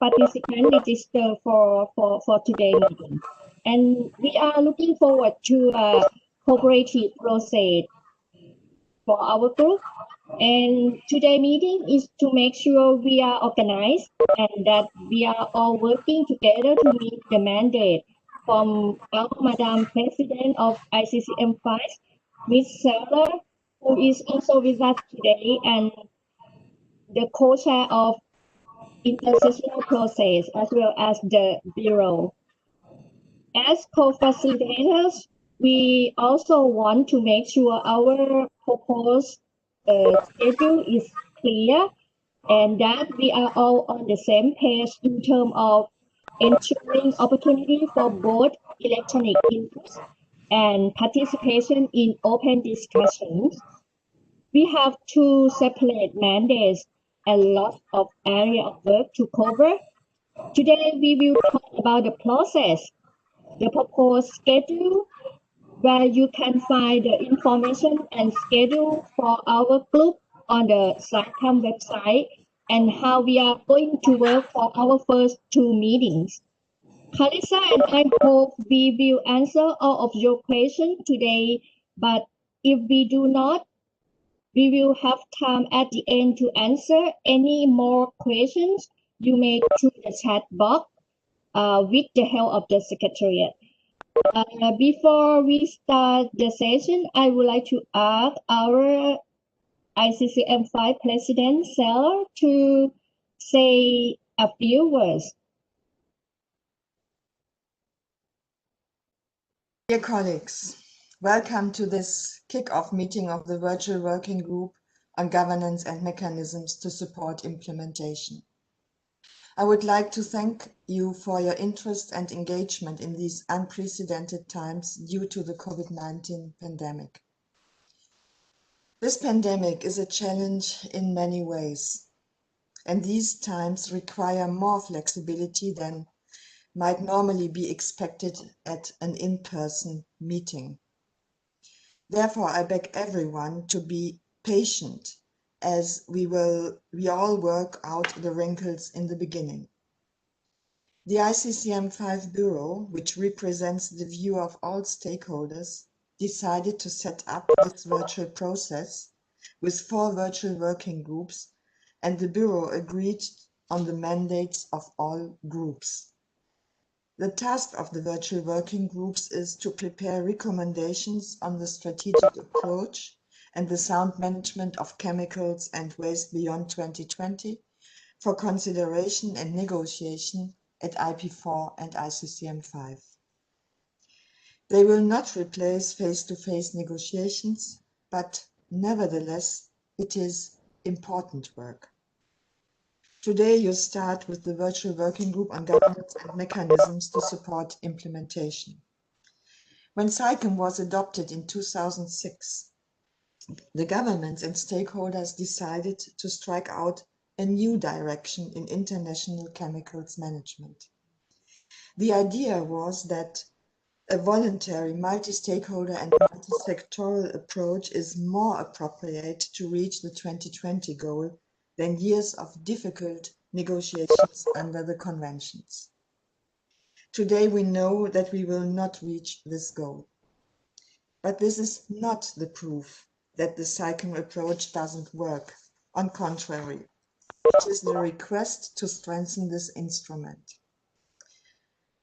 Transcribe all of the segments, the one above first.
participants register for today's meeting. And we are looking forward to a cooperative process for our group. And today's meeting is to make sure we are organized and that we are all working together to meet the mandate from our Madam President of ICCM5, Ms. Sarah, who is also with us today, and the co-chair of intersessional process as well as the bureau. As co-facilitators, we also want to make sure our proposed schedule is clear and that we are all on the same page in terms of ensuring opportunity for both electronic inputs and participation in open discussions. We have two separate mandates and lots of area of work to cover. Today, we will talk about the process, the proposed schedule, where you can find the information and schedule for our group on the SciCam website, and how we are going to work for our first two meetings. Carissa and I hope we will answer all of your questions today, but if we do not, we will have time at the end to answer any more questions you may through the chat box with the help of the Secretariat. Before we start the session, I would like to ask our ICCM5 President, Sarah, to say a few words. Dear colleagues, welcome to this kick-off meeting of the Virtual Working Group on Governance and Mechanisms to Support Implementation. I would like to thank you for your interest and engagement in these unprecedented times due to the COVID-19 pandemic. This pandemic is a challenge in many ways, and these times require more flexibility than might normally be expected at an in-person meeting. Therefore, I beg everyone to be patient as we all work out the wrinkles in the beginning. The ICCM5 Bureau, which represents the view of all stakeholders, decided to set up this virtual process with 4 virtual working groups, and the Bureau agreed on the mandates of all groups. The task of the virtual working groups is to prepare recommendations on the strategic approach and the sound management of chemicals and waste beyond 2020 for consideration and negotiation at IP4 and ICCM5. They will not replace face-to-face negotiations, but nevertheless, it is important work. Today, you start with the Virtual Working Group on Governance and Mechanisms to Support Implementation. When SciCam was adopted in 2006, the governments and stakeholders decided to strike out a new direction in international chemicals management. The idea was that a voluntary multi-stakeholder and multi-sectoral approach is more appropriate to reach the 2020 goal than years of difficult negotiations under the conventions. Today we know that we will not reach this goal. But this is not the proof that the SciCam approach doesn't work. On the contrary, it is the request to strengthen this instrument.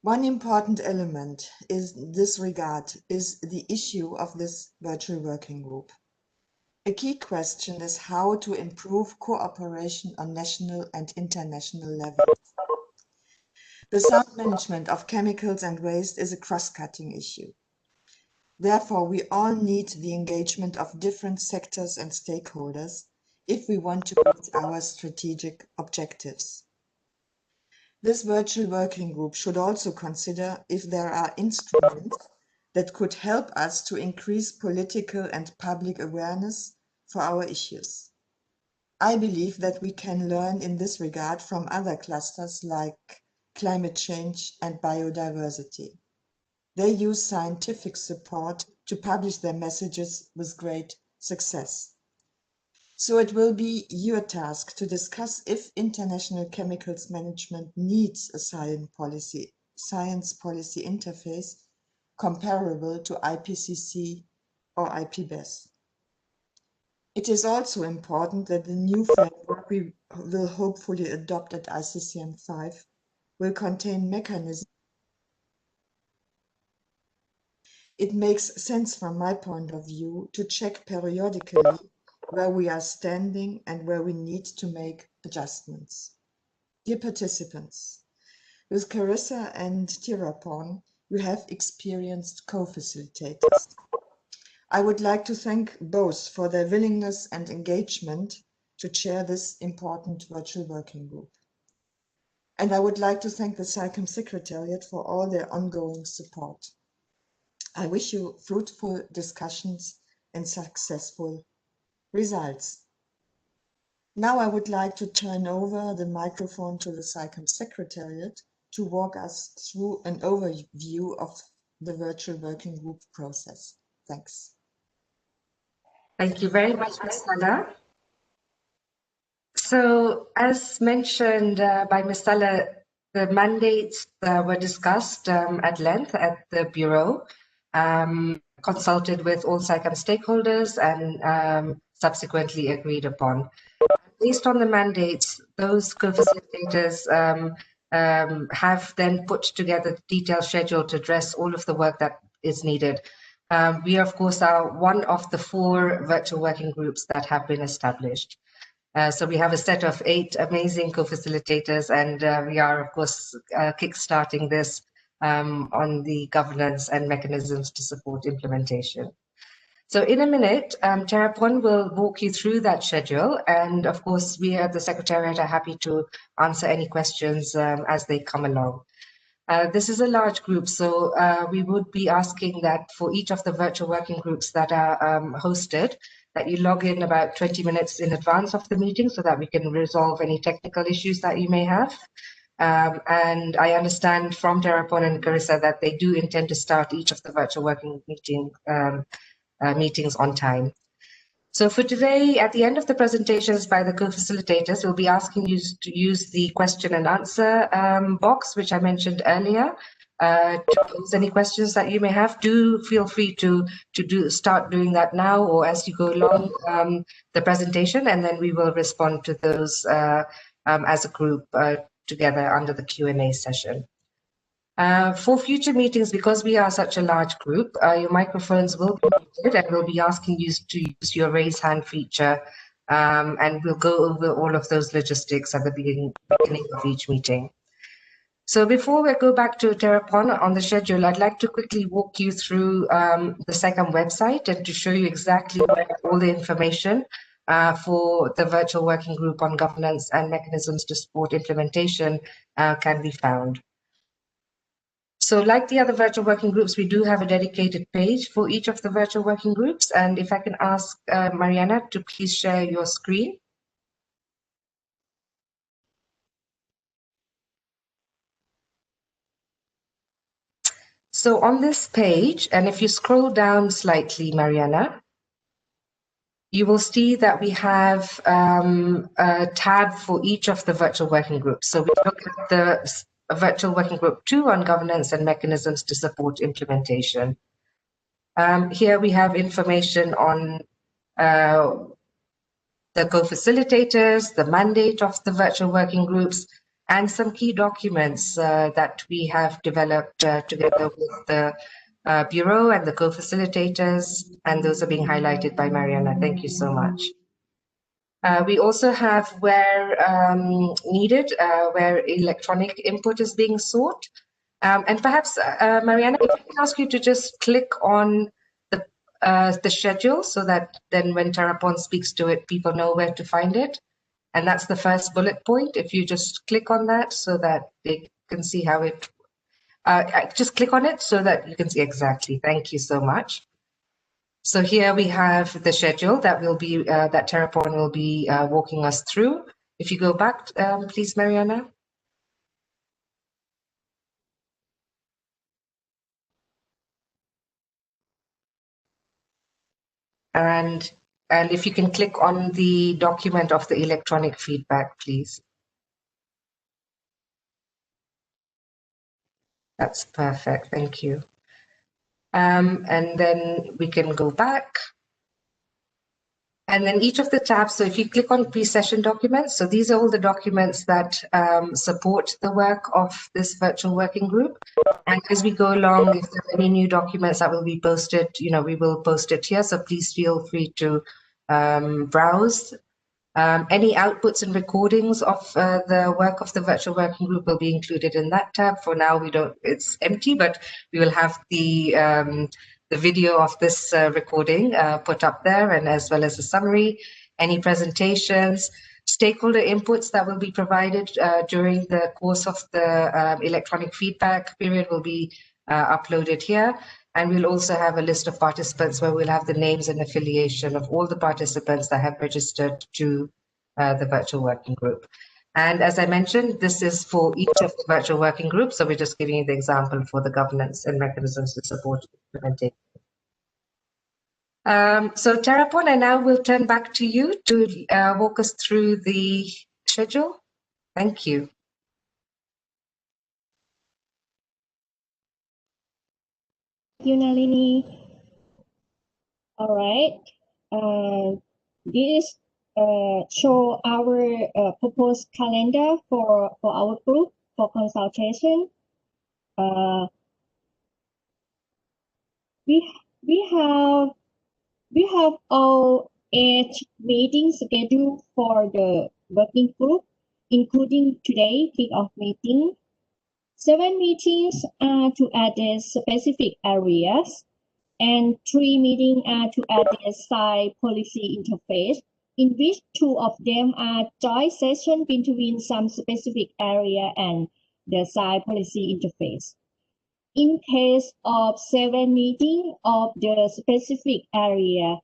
One important element in this regard is the issue of this virtual working group. A key question is how to improve cooperation on national and international levels. The sound management of chemicals and waste is a cross-cutting issue. Therefore, we all need the engagement of different sectors and stakeholders if we want to meet our strategic objectives. This virtual working group should also consider if there are instruments that could help us to increase political and public awareness for our issues. I believe that we can learn in this regard from other clusters like climate change and biodiversity. They use scientific support to publish their messages with great success. So it will be your task to discuss if international chemicals management needs a science policy interface comparable to IPCC or IPBES. It is also important that the new framework we will hopefully adopt at ICCM 5 will contain mechanisms. It makes sense from my point of view to check periodically where we are standing and where we need to make adjustments. Dear participants, with Carissa and Tirapon, you have experienced co-facilitators. I would like to thank both for their willingness and engagement to chair this important virtual working group. And I would like to thank the SAICM Secretariat for all their ongoing support. I wish you fruitful discussions and successful results. Now I would like to turn over the microphone to the SAICM Secretariat to walk us through an overview of the virtual working group process. Thanks. Thank you very much, Ms. Sala. So, as mentioned by Ms. Sala, the mandates were discussed at length at the Bureau, consulted with all SAICM stakeholders and subsequently agreed upon. Based on the mandates, those co-facilitators have then put together a detailed schedule to address all of the work that is needed. We, of course, are one of the 4 virtual working groups that have been established. So we have a set of 8 amazing co-facilitators, and we are, of course, kickstarting this on the governance and mechanisms to support implementation. So in a minute, Terrapon will walk you through that schedule. And of course, we at the Secretariat are happy to answer any questions as they come along. This is a large group, so we would be asking that for each of the virtual working groups that are hosted, that you log in about 20 minutes in advance of the meeting so that we can resolve any technical issues that you may have. And I understand from Terrapon and Carissa that they do intend to start each of the virtual working meetings on time. So for today, at the end of the presentations by the co-facilitators, we'll be asking you to use the question and answer box, which I mentioned earlier, to pose any questions that you may have. Do feel free to start doing that now or as you go along the presentation, and then we will respond to those as a group together under the Q&A session. For future meetings, because we are such a large group, your microphones will be muted, and we'll be asking you to use your raise hand feature, and we'll go over all of those logistics at the beginning of each meeting. So before we go back to Terrapon on the schedule, I'd like to quickly walk you through the SAICM website and to show you exactly where all the information for the virtual working group on governance and mechanisms to support implementation can be found. So like the other virtual working groups, we do have a dedicated page for each of the virtual working groups. And if I can ask Mariana to please share your screen. So on this page, and if you scroll down slightly, Mariana, you will see that we have a tab for each of the virtual working groups. So we look at the virtual working group 2 on governance and mechanisms to support implementation. Here we have information on the co-facilitators, the mandate of the virtual working groups, and some key documents that we have developed together with the Bureau and the co-facilitators, and those are being highlighted by Mariana. Thank you so much. We also have where needed, where electronic input is being sought. And perhaps, Mariana, if I can ask you to just click on the schedule so that then when Terrapon speaks to it, people know where to find it. And that's the first bullet point. If you just click on that so that they can see how it, just click on it so that you can see exactly. Thank you so much. So here we have the schedule that will be, that Terrapon will be walking us through. If you go back, please, Mariana. And And if you can click on the document of the electronic feedback, please. That's perfect. Thank you. And then we can go back. And then each of the tabs, so if you click on pre-session documents, so these are all the documents that support the work of this virtual working group. And as we go along, if there are any new documents that will be posted, we will post it here. So please feel free to browse. Any outputs and recordings of the work of the virtual working group will be included in that tab. For now, it's empty, but we will have the video of this recording put up there, and as well as a summary, any presentations, stakeholder inputs that will be provided during the course of the electronic feedback period will be uploaded here. And we'll also have a list of participants where we'll have the names and affiliation of all the participants that have registered to the virtual working group. And as I mentioned, this is for each of the virtual working groups. So we're just giving you the example for the governance and mechanisms to support implementation. So Terapon, I now will turn back to you to walk us through the schedule. Thank you. Thank you, Nalini. All right. This show our proposed calendar for our group for consultation. We have all 8 meetings scheduled for the working group, including today kick-off meeting. 7 meetings are to address specific areas, and 3 meetings are to address site policy interface, in which 2 of them are joint sessions between some specific area and the site policy interface. In case of 7 meetings of the specific area,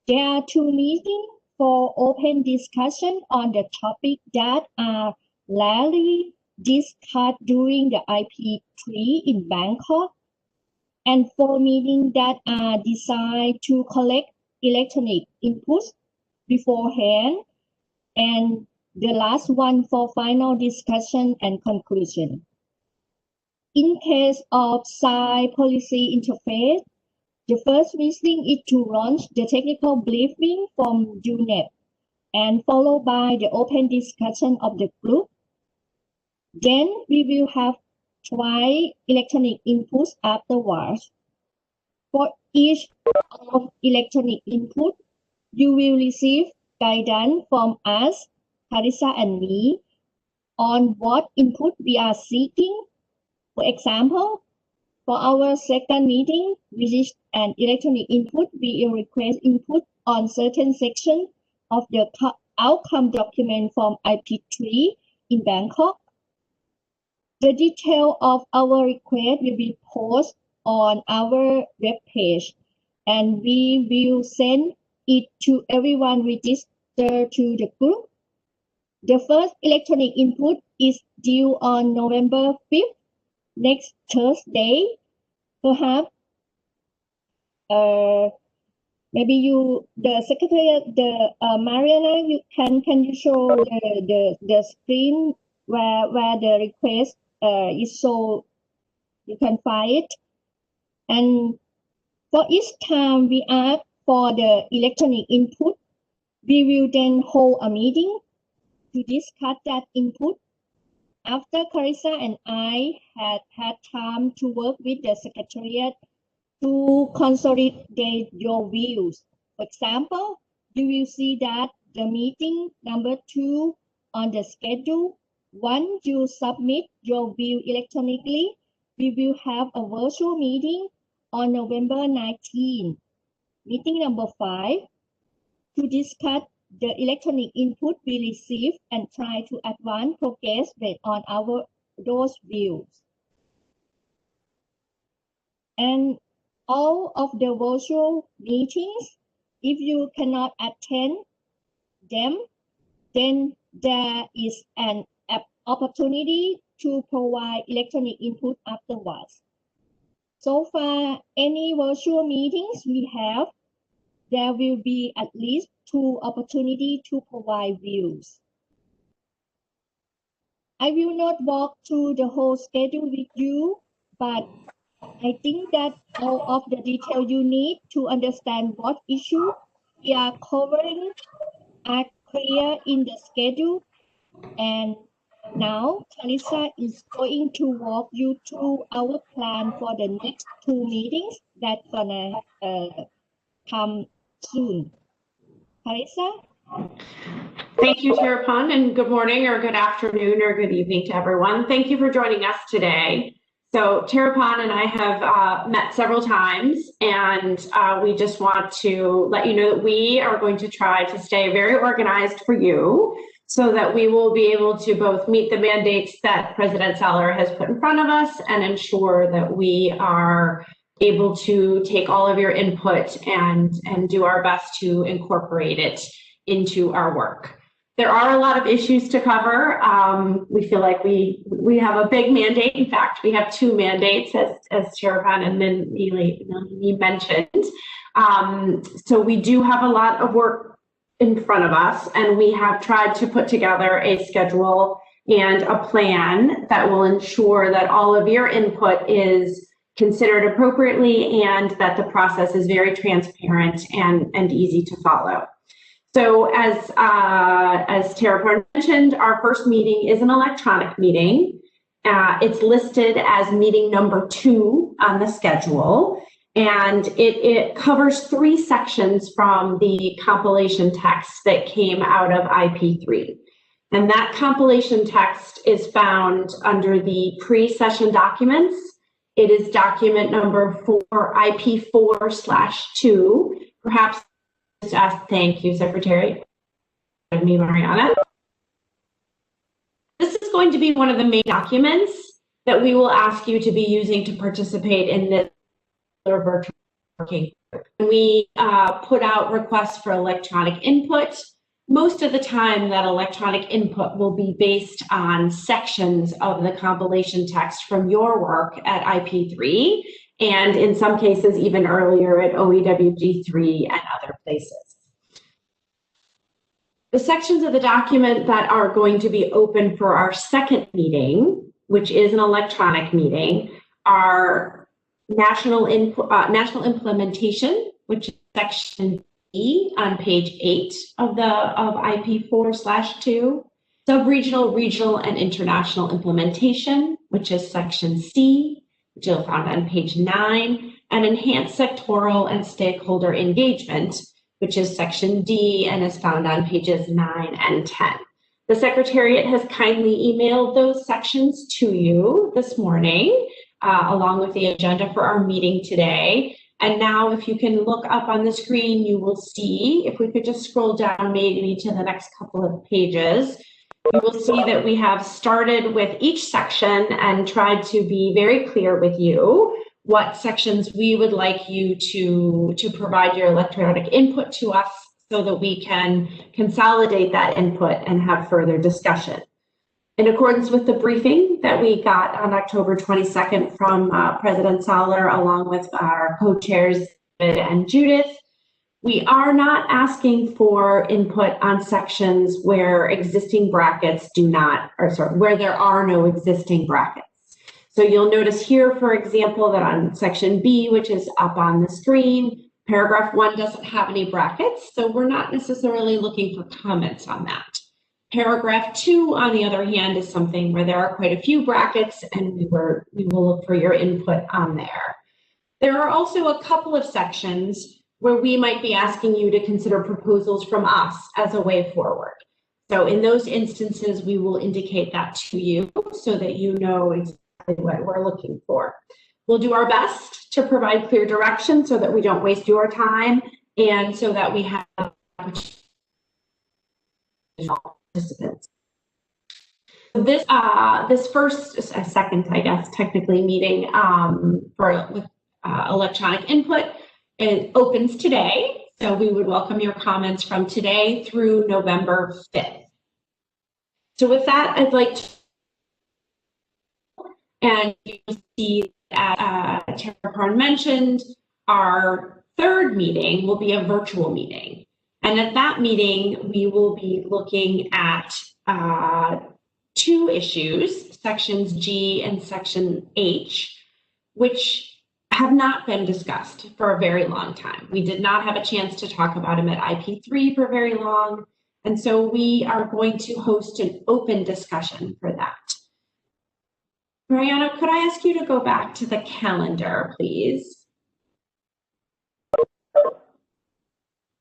there are 2 meetings for open discussion on the topic that are rarely discussed during the IP3 in Bangkok, and 4 meetings that are designed to collect electronic inputs beforehand, and the last one for final discussion and conclusion. In case of site policy interface, the first meeting is to launch the technical briefing from UNEP and followed by the open discussion of the group. Then we will have 2 electronic inputs afterwards. For each of electronic input, you will receive guidance from us, Carissa and me, on what input we are seeking. For example, for our second meeting, which is an electronic input, we will request input on certain section of the outcome document from IP3 in Bangkok. The detail of our request will be posted on our webpage, and we will send it to everyone registered to the group. The first electronic input is due on November 5th, next Thursday. Perhaps maybe the secretary, Mariana, can you show the screen where the request is, so you can find it. And for each time we ask for the electronic input, we will then hold a meeting to discuss that input. After Carissa and I had time to work with the secretariat to consolidate your views. For example, you will see that the meeting number 2 on the schedule, once you submit your view electronically, we will have a virtual meeting on November 19. Meeting number 5, to discuss the electronic input we receive and try to advance progress based on those views. And all of the virtual meetings, if you cannot attend them, then there is an opportunity to provide electronic input afterwards. So far, any virtual meetings we have, there will be at least 2 opportunities to provide views. I will not walk through the whole schedule with you, but I think that all of the detail you need to understand what issue we are covering are clear in the schedule. And now Carissa is going to walk you through our plan for the next 2 meetings that's gonna come soon. Carissa? Thank you, Tarapan, and good morning or good afternoon or good evening to everyone. Thank you for joining us today. So Tarapan and I have met several times, and we just want to let you know that we are going to try to stay very organized for you so that we will be able to both meet the mandates that President Saller has put in front of us and ensure that we are able to take all of your input and do our best to incorporate it into our work. There are a lot of issues to cover. We feel like we have a big mandate. In fact, we have 2 mandates, as Tarapan and Nilini mentioned. So we do have a lot of work in front of us, and we have tried to put together a schedule and a plan that will ensure that all of your input is considered appropriately and that the process is very transparent and easy to follow. So as Tarapan mentioned, our first meeting is an electronic meeting. It's listed as meeting number 2 on the schedule, and it covers 3 sections from the compilation text that came out of IP3. And that compilation text is found under the pre-session documents. It is document number 4, IP4/2. Perhaps just ask, thank you, Secretary. Me, Mariana. This is going to be one of the main documents that we will ask you to be using to participate in this virtual working group. We put out requests for electronic input. Most of the time, that electronic input will be based on sections of the compilation text from your work at IP3, and in some cases, even earlier at OEWG3 and other places. The sections of the document that are going to be open for our second meeting, which is an electronic meeting, are national implementation, which is section E on page 8 of IP4/2, sub-regional, regional, and international implementation, which is section C, which you'll find on page 9, and enhanced sectoral and stakeholder engagement, which is section D and is found on pages 9 and 10. The Secretariat has kindly emailed those sections to you this morning, along with the agenda for our meeting today. And now if you can look up on the screen, you will see, if we could just scroll down maybe to the next couple of pages, you will see that we have started with each section and tried to be very clear with you what sections we would like you to provide your electronic input to us so that we can consolidate that input and have further discussion. In accordance with the briefing that we got on October 22nd from President Saller, along with our co-chairs, David and Judith, we are not asking for input on sections where existing brackets where there are no existing brackets. So you'll notice here, for example, that on section B, which is up on the screen, paragraph 1 doesn't have any brackets, so we're not necessarily looking for comments on that. Paragraph 2, on the other hand, is something where there are quite a few brackets, and we will look for your input on there. There are also a couple of sections where we might be asking you to consider proposals from us as a way forward. So in those instances, we will indicate that to you so that you know exactly what we're looking for. We'll do our best to provide clear direction so that we don't waste your time and so that we have participants. This second, I guess, technically meeting with electronic input, it opens today. So we would welcome your comments from today through November 5th. So with that, I'd like to, and you see, as Tarapan mentioned, our third meeting will be a virtual meeting. And at that meeting, we will be looking at two issues, sections G and section H, which have not been discussed for a very long time. We did not have a chance to talk about them at IP3 for very long. And so we are going to host an open discussion for that. Mariana, could I ask you to go back to the calendar, please?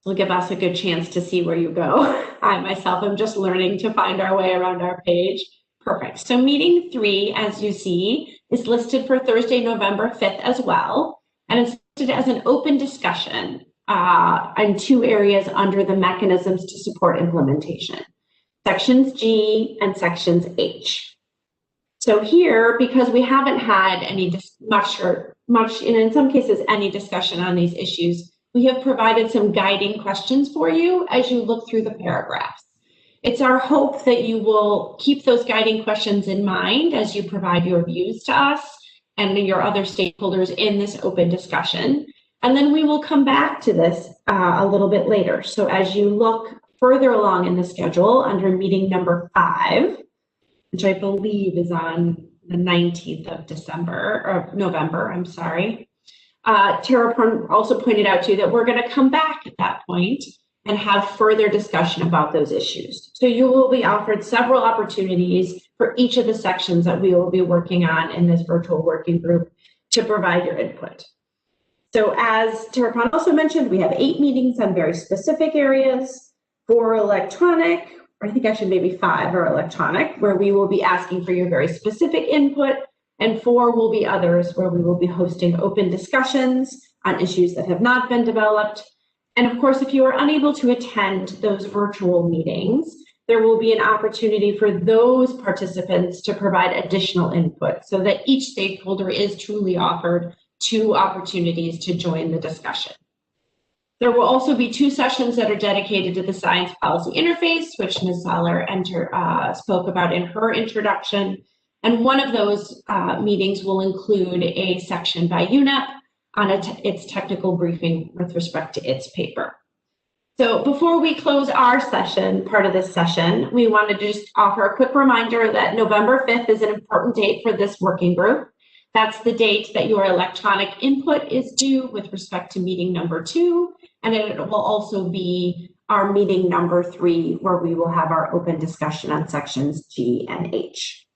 Will give us a good chance to see where you go. I myself am just learning to find our way around our page. Perfect. So meeting 3, as you see, is listed for Thursday, November 5th as well. And it's listed as an open discussion in 2 areas under the mechanisms to support implementation, sections G and sections H. So here, because we haven't had any much, and in some cases, any discussion on these issues, we have provided some guiding questions for you as you look through the paragraphs. It's our hope that you will keep those guiding questions in mind as you provide your views to us and your other stakeholders in this open discussion. And then we will come back to this a little bit later. So as you look further along in the schedule under meeting number 5, which I believe is on the 19th of November, I'm sorry. Tara also pointed out to you that we're going to come back at that point and have further discussion about those issues. So you will be offered several opportunities for each of the sections that we will be working on in this virtual working group to provide your input. So as Tara also mentioned, we have 8 meetings on very specific areas, 4 electronic, or I think actually maybe 5 are electronic, where we will be asking for your very specific input, and 4 will be others where we will be hosting open discussions on issues that have not been developed. And of course, if you are unable to attend those virtual meetings, there will be an opportunity for those participants to provide additional input so that each stakeholder is truly offered 2 opportunities to join the discussion. There will also be 2 sessions that are dedicated to the science policy interface, which Ms. Zoller spoke about in her introduction. And one of those meetings will include a section by UNEP on its technical briefing with respect to its paper. So before we close our session, part of this session, we wanted to just offer a quick reminder that November 5th is an important date for this working group. That's the date that your electronic input is due with respect to meeting number 2, and it will also be our meeting number 3, where we will have our open discussion on sections G and H.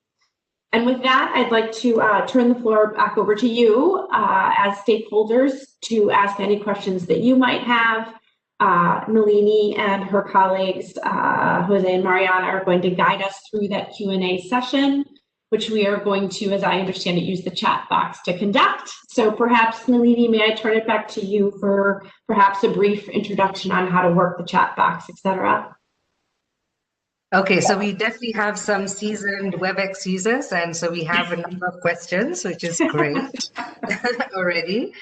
And with that, I'd like to turn the floor back over to you as stakeholders to ask any questions that you might have. Nalini and her colleagues, Jose and Mariana, are going to guide us through that Q&A session, which we are going to, as I understand it, use the chat box to conduct. So perhaps, Nalini, may I turn it back to you for perhaps a brief introduction on how to work the chat box, et cetera? Okay, so we definitely have some seasoned WebEx users, and so we have a number of questions, which is great already.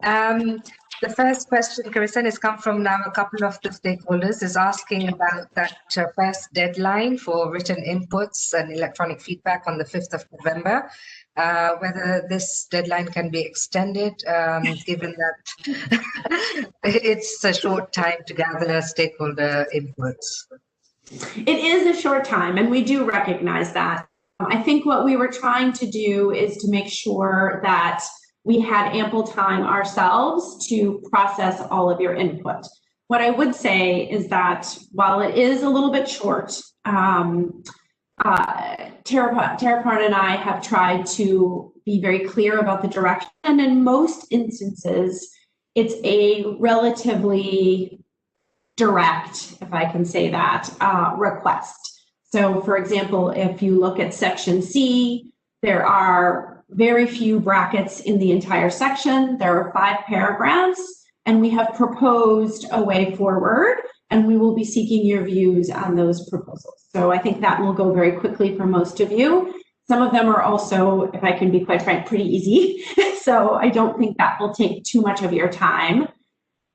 The first question, Carissa, has come from now a couple of the stakeholders, is asking about that first deadline for written inputs and electronic feedback on the 5th of November, whether this deadline can be extended, given that it's a short time to gather stakeholder inputs. It is a short time, and we do recognize that. I think what we were trying to do is to make sure that we had ample time ourselves to process all of your input. What I would say is that while it is a little bit short, Tarapan and I have tried to be very clear about the direction, and in most instances, it's a relatively direct, if I can say that, request. So for example, if you look at section C, there are very few brackets in the entire section. There are 5 paragraphs, and we have proposed a way forward, and we will be seeking your views on those proposals. So I think that will go very quickly for most of you. Some of them are also, if I can be quite frank, pretty easy. So I don't think that will take too much of your time.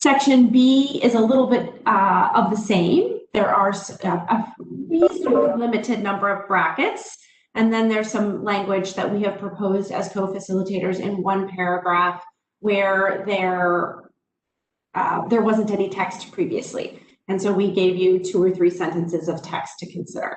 Section B is a little bit of the same. There are a reasonably limited number of brackets, and then there's some language that we have proposed as co-facilitators in one paragraph where there there wasn't any text previously. And so we gave you 2 or 3 sentences of text to consider.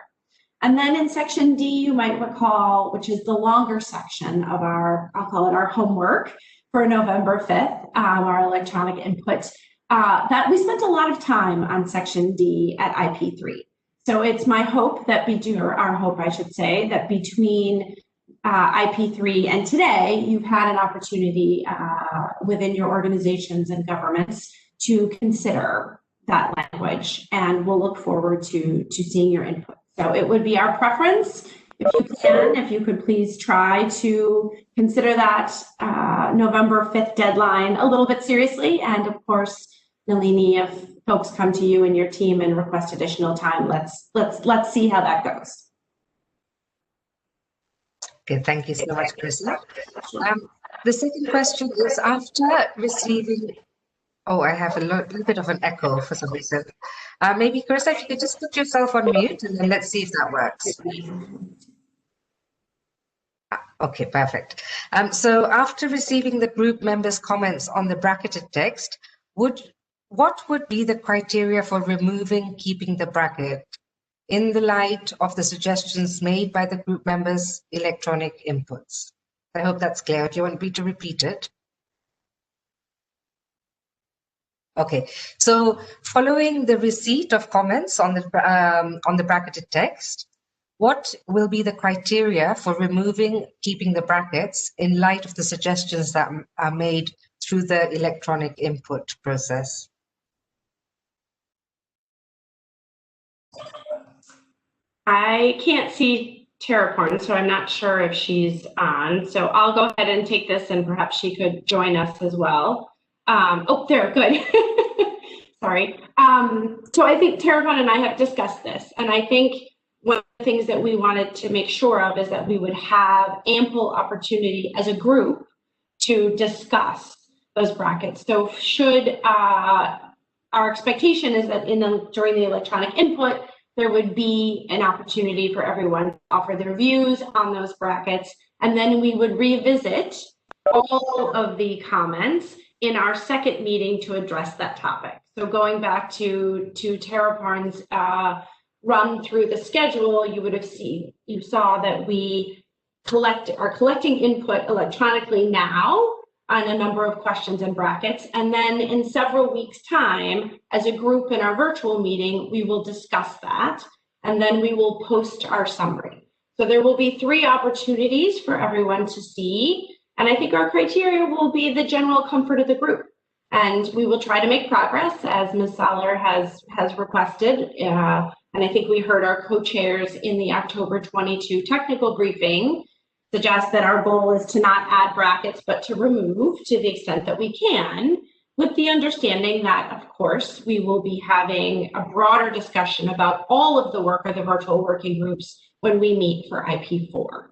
And then in section D, you might recall, which is the longer section of our, I'll call it our homework for November 5th, our electronic input, that we spent a lot of time on section D at IP3. So it's my hope that our hope, I should say, that between IP3 and today, you've had an opportunity within your organizations and governments to consider that language, and we'll look forward to seeing your input. So it would be our preference, if you could please try to consider that November 5th deadline a little bit seriously. And of course, Nalini, if folks come to you and your team and request additional time, let's see how that goes. Okay, thank you so much, Krista. The second question is, after receiving, oh, I have a little bit of an echo for some reason. Maybe, Krista, if you could just put yourself on mute and then let's see if that works. Okay, perfect. So after receiving the group members' comments on the bracketed text, what would be the criteria for removing keeping the bracket in the light of the suggestions made by the group members' electronic inputs? I hope that's clear. Do you want me to repeat it? Okay, so following the receipt of comments on the bracketed text, what will be the criteria for removing keeping the brackets in light of the suggestions that are made through the electronic input process? I can't see Terraporn, so I'm not sure if she's on. So I'll go ahead and take this, and perhaps she could join us as well. Oh, there, good. Sorry. So I think Terraporn and I have discussed this, and I think one of the things that we wanted to make sure of is that we would have ample opportunity as a group to discuss those brackets. So should our expectation is that during the electronic input, there would be an opportunity for everyone to offer their views on those brackets, and then we would revisit all of the comments in our second meeting to address that topic. So going back to Terraporn's run through the schedule, you saw that we are collecting input electronically now on a number of questions and brackets. And then in several weeks' time, as a group in our virtual meeting, we will discuss that, and then we will post our summary. So there will be 3 opportunities for everyone to see. And I think our criteria will be the general comfort of the group. And we will try to make progress, as Ms. Saller has requested. And I think we heard our co-chairs in the October 22 technical briefing suggest that our goal is to not add brackets, but to remove to the extent that we can, with the understanding that, of course, we will be having a broader discussion about all of the work of the virtual working groups when we meet for IP4.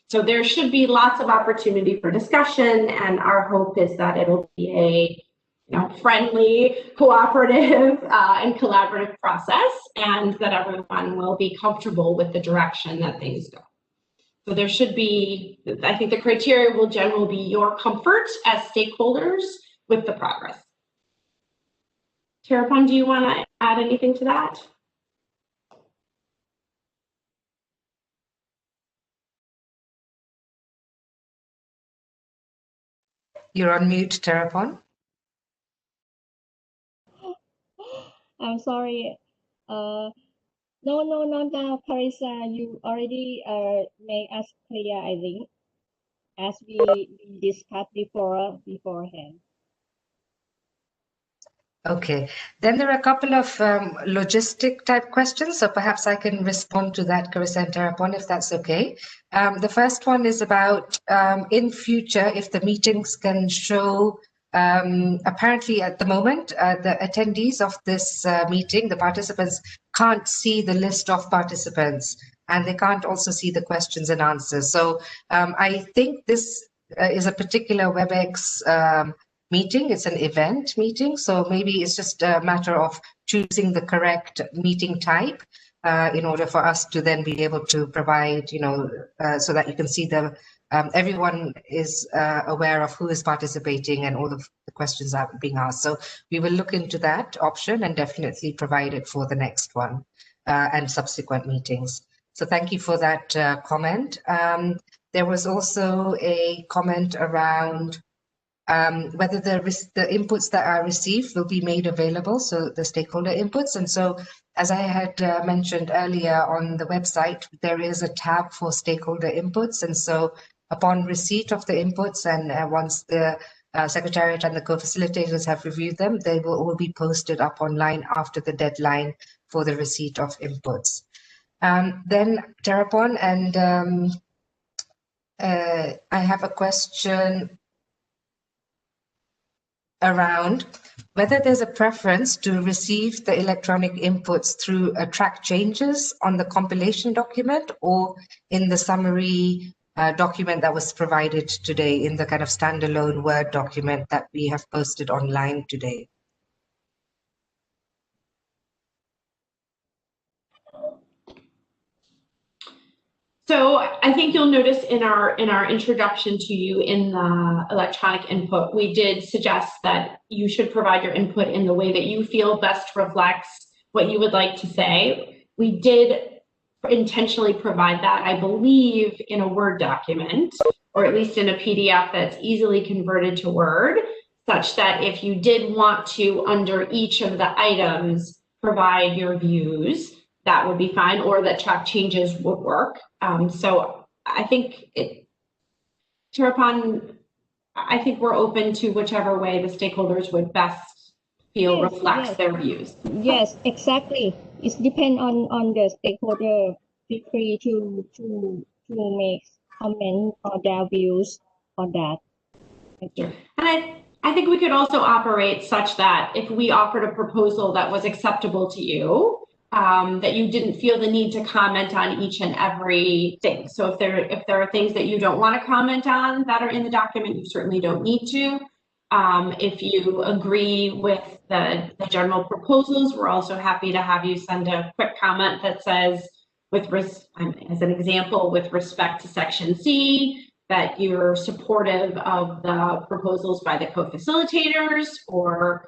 So there should be lots of opportunity for discussion, and our hope is that it'll be a friendly, cooperative, and collaborative process, and that everyone will be comfortable with the direction that things go. So there should be, I think the criteria will generally be your comfort as stakeholders with the progress. Terraporn, do you want to add anything to that? You're on mute, Terraporn. I'm sorry. No, not now, Carissa. You already made us clear, I think, as we discussed beforehand. Okay, then there are a couple of logistic type questions, so perhaps I can respond to that, Carissa and Terraporn, if that's okay. The first one is about in future, if the meetings can show, apparently at the moment, the attendees of this meeting, the participants, can't see the list of participants, and they can't also see the questions and answers. So I think this is a particular WebEx meeting. It's an event meeting, so maybe it's just a matter of choosing the correct meeting type in order for us to then be able to provide, so that you can see everyone is aware of who is participating and all of the questions are being asked. So we will look into that option and definitely provide it for the next one and subsequent meetings. So thank you for that comment. There was also a comment around whether the inputs that are received will be made available, so the stakeholder inputs. And so, as I had mentioned earlier on the website, there is a tab for stakeholder inputs. And so upon receipt of the inputs and once the Secretariat and the co-facilitators have reviewed them, they will all be posted up online after the deadline for the receipt of inputs. Then Terrapon, and I have a question around whether there's a preference to receive the electronic inputs through track changes on the compilation document or in the summary document that was provided today in the kind of standalone Word document that we have posted online today. So I think you'll notice in our introduction to you in the electronic input, we did suggest that you should provide your input in the way that you feel best reflects what you would like to say. We did intentionally provide that, I believe, in a Word document, or at least in a PDF that's easily converted to Word, such that if you did want to, under each of the items, provide your views, that would be fine, or that track changes would work. So I think Terrapon, I think we're open to whichever way the stakeholders would best feel reflects their views. Yes, exactly. It depends on the stakeholder. Feel free to make comments or their views on that. Thank you. And I think we could also operate such that if we offered a proposal that was acceptable to you, that you didn't feel the need to comment on each and every thing. So if there are things that you don't want to comment on that are in the document, you certainly don't need to. If you agree with the general proposals, we're also happy to have you send a quick comment that says, as an example, with respect to section C, that you're supportive of the proposals by the co-facilitators, or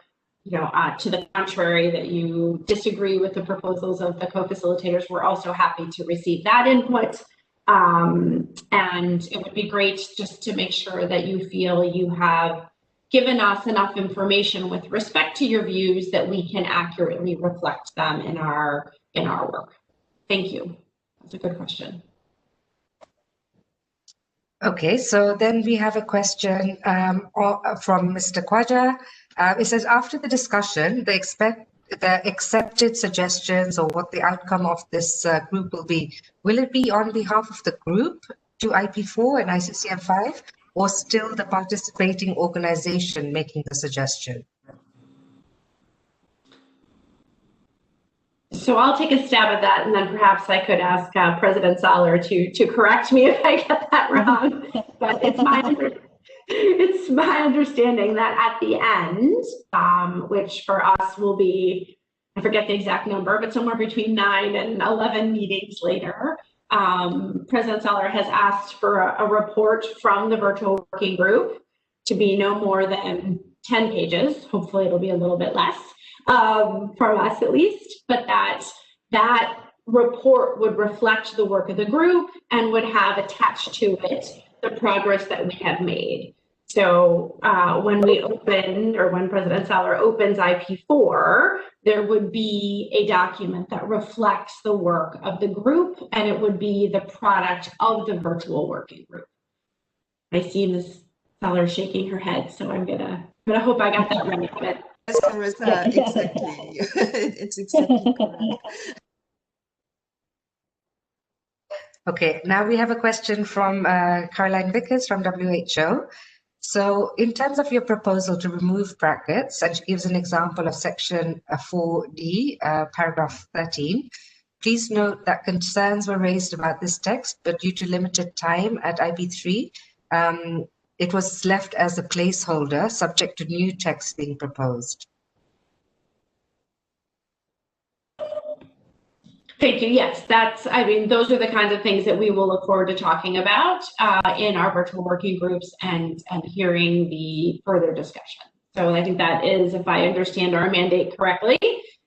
to the contrary, that you disagree with the proposals of the co-facilitators. We're also happy to receive that input. And it would be great just to make sure that you feel you have given us enough information with respect to your views that we can accurately reflect them in our work. Thank you. That's a good question. Okay, so then we have a question from Mr. Kwaja. It says, after the discussion, the accepted suggestions or what the outcome of this group will be, will it be on behalf of the group to IP4 and ICCM5, or still the participating organization making the suggestion? So I'll take a stab at that, and then perhaps I could ask President Saller to correct me if I get that wrong. But it's my understanding that at the end, which for us will be, I forget the exact number, but somewhere between 9 and 11 meetings later, President Saller has asked for a report from the virtual working group to be no more than 10 pages. Hopefully it'll be a little bit less. From us at least, but that report would reflect the work of the group and would have attached to it the progress that we have made. So when we open, or when President Saller opens IP4, there would be a document that reflects the work of the group, and it would be the product of the virtual working group. I see Ms. Saller shaking her head, so I'm gonna hope I got that right. Yes, Carissa, exactly. It's exactly correct. Okay, now we have a question from Caroline Vickers from WHO. So in terms of your proposal to remove brackets, and she gives an example of section 4D, paragraph 13, please note that concerns were raised about this text, but due to limited time at IP3, it was left as a placeholder subject to new text being proposed. Thank you. Yes, those are the kinds of things that we will look forward to talking about in our virtual working groups and hearing the further discussion. So I think that is, if I understand our mandate correctly,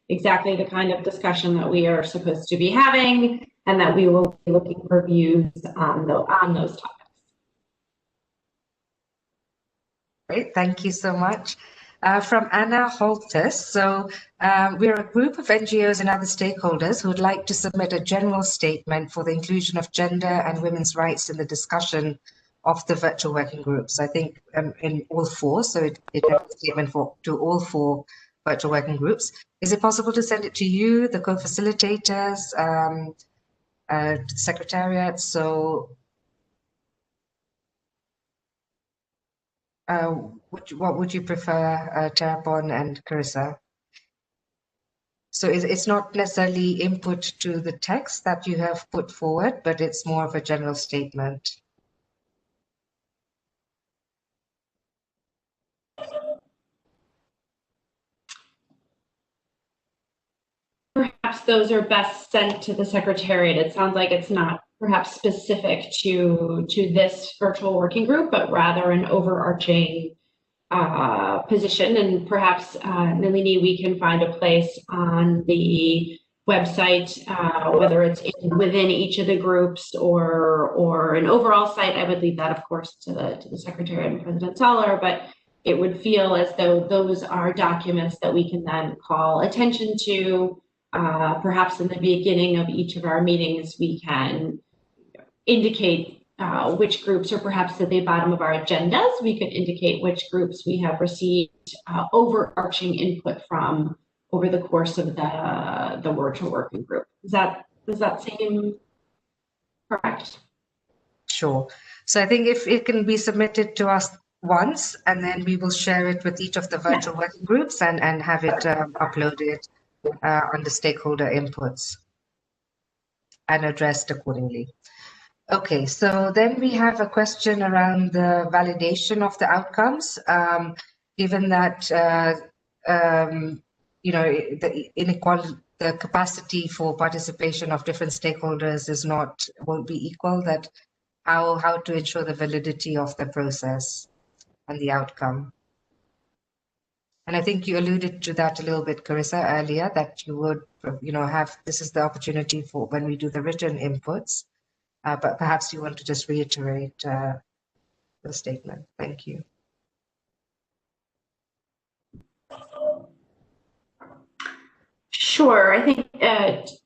exactly the kind of discussion that we are supposed to be having, and that we will be looking for views on those topics. Great, thank you so much. From Anna Holtis. So we're a group of NGOs and other stakeholders who would like to submit a general statement for the inclusion of gender and women's rights in the discussion of the virtual working groups. I think in all four, so it has a statement to all four virtual working groups. Is it possible to send it to you, the co-facilitators, secretariat? So what would you prefer, Terapon and Carissa? So it's not necessarily input to the text that you have put forward, but it's more of a general statement. Perhaps those are best sent to the Secretariat. It sounds like it's not perhaps specific to this virtual working group, but rather an overarching position. And perhaps, Nalini, we can find a place on the website, whether it's within each of the groups or an overall site. I would leave that, of course, to the Secretariat and President Soller, but it would feel as though those are documents that we can then call attention to. Perhaps in the beginning of each of our meetings, we can indicate which groups, or perhaps at the bottom of our agendas, we could indicate which groups we have received overarching input from over the course of the virtual working group. Does that seem correct? Sure. So I think if it can be submitted to us once, and then we will share it with each of the virtual working groups and have it uploaded under stakeholder inputs and addressed accordingly. Okay, so then we have a question around the validation of the outcomes, given that you know, the inequality, the capacity for participation of different stakeholders won't be equal. That how to ensure the validity of the process and the outcome. And I think you alluded to that a little bit, Carissa, earlier, that you would, you know, this is the opportunity for when we do the written inputs, but perhaps you want to just reiterate the statement. Thank you. Sure. I think